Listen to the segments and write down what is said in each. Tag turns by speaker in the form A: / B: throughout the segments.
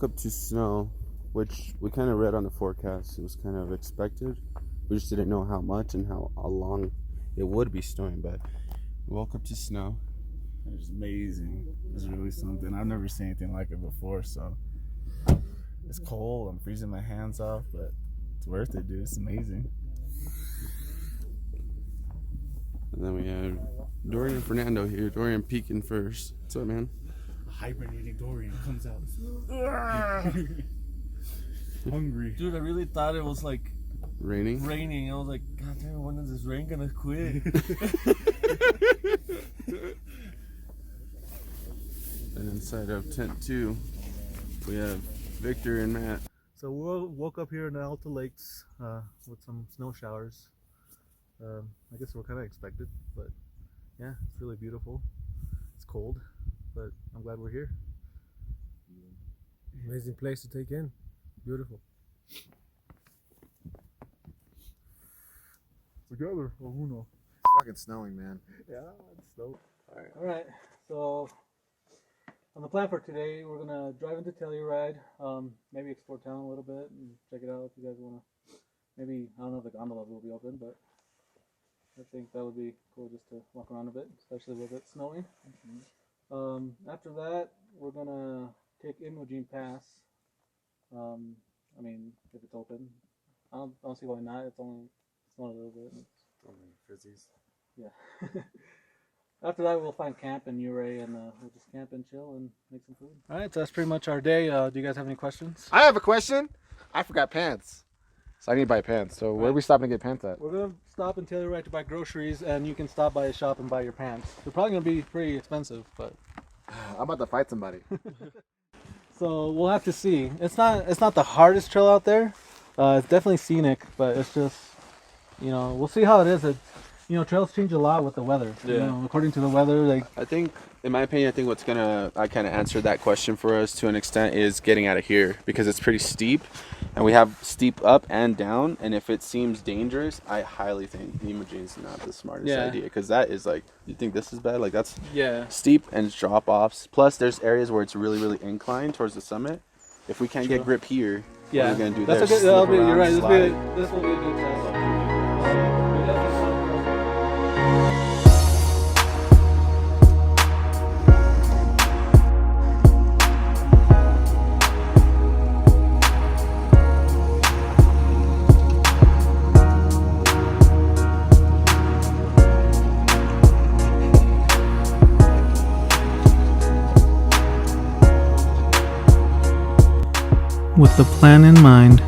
A: woke up to snow, which we kind of read on the forecast. It was kind of expected. We just didn't know how much and how long it would be snowing, but we woke up to snow.
B: It was amazing. It's really something. I've never seen anything like it before, so it's cold. I'm freezing my hands off, but it's worth it, dude. It's amazing.
A: And then we have Dorian and Fernando here. Dorian peeking first. What's up, man?
B: Hibernating Dorian comes out. Hungry.
C: Dude, I really thought it was like
A: Raining.
C: I was like, God damn, when is this rain gonna quit?
A: And inside of tent 2, we have Victor and Matt.
D: So we woke up here in the ALTA Lakes with some snow showers. I guess we're kind of expected, but yeah, it's really beautiful. It's cold, but I'm glad we're here.
E: Amazing place to take in. Beautiful.
D: Together, or who knows?
F: It's fucking snowing, man.
D: Yeah, it's snow. All right. So on the plan for today, we're gonna drive into Telluride, maybe explore town a little bit and check it out. If you guys wanna, maybe I don't know if the gondolas will be open, but I think that would be cool just to walk around a bit, especially with it snowing. After that, we're gonna take Imogene Pass. I mean, if it's open, I don't see why not. It's only snowed a little bit.
F: Only fizzies.
D: Yeah. After that, we'll find camp in Ouray, and we'll just camp and chill and make some food. All right, so that's pretty much our day. Do you guys have any questions?
F: I have a question. I forgot pants. So I need to buy pants. So where are we stopping to get pants at?
D: We're going to stop in Telluride to buy groceries, and you can stop by a shop and buy your pants. They're probably going to be pretty expensive, but...
F: I'm about to fight somebody.
D: So we'll have to see. It's not the hardest trail out there. It's definitely scenic, but it's just, we'll see how it is. Trails change a lot with the weather.
A: Yeah.
D: According to the weather,
A: I think, in my opinion, what's I kind of answered that question for us to an extent is getting out of here, because it's pretty steep, and we have steep up and down, and if it seems dangerous, I highly think Imogene's not the smartest idea, because that is you think this is bad? That's steep and drop-offs, plus there's areas where it's really, really inclined towards the summit. If we can't get grip here, what are we going to do there?
D: You're right, this will be a good test. With the plan in mind,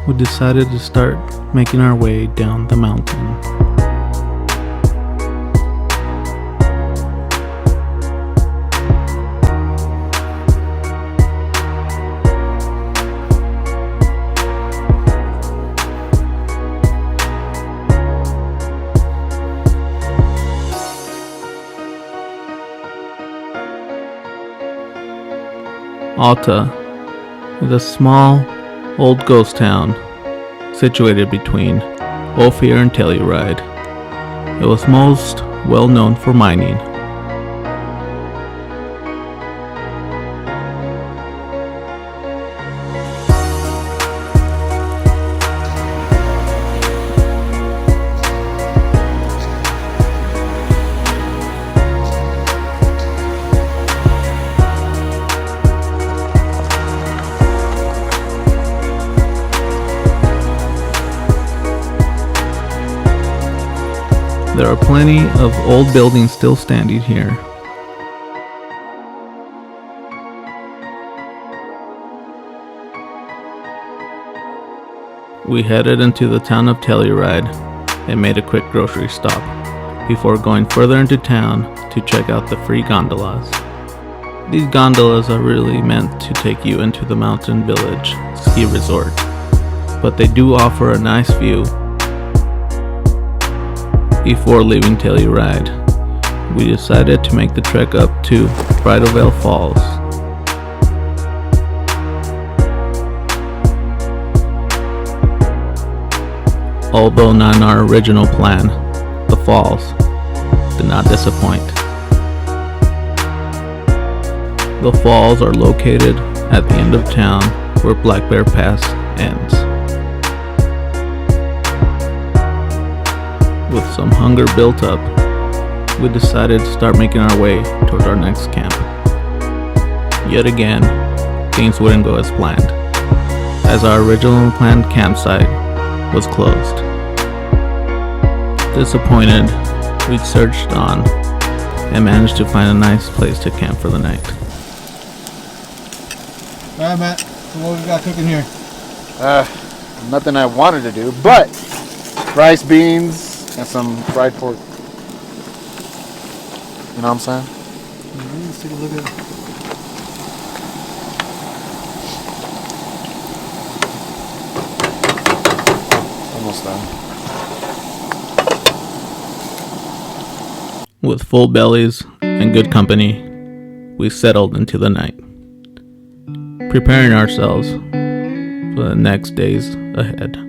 D: we decided to start making our way down the mountain. ALTA is a small, old ghost town situated between Ophir and Telluride. It was most well known for mining. There are plenty of old buildings still standing here. We headed into the town of Telluride and made a quick grocery stop before going further into town to check out the free gondolas. These gondolas are really meant to take you into the Mountain Village ski resort, but they do offer a nice view. Before leaving Telluride, we decided to make the trek up to Bridalveil Falls. Although not in our original plan, the falls did not disappoint. The falls are located
G: at the end of town where Black Bear Pass ends. With some hunger built up, we decided to start making our way toward our next camp. Yet again, things wouldn't go as planned, as our original planned campsite was closed. Disappointed, we searched on and managed to find a nice place to camp for the night.
F: Alright, Matt. So what we got cooking here? Nothing I wanted to do, but rice, beans, and some fried pork. You know what I'm saying?
D: Let's take a look at.
F: Almost done.
G: With full bellies and good company, we settled into the night, preparing ourselves for the next days ahead.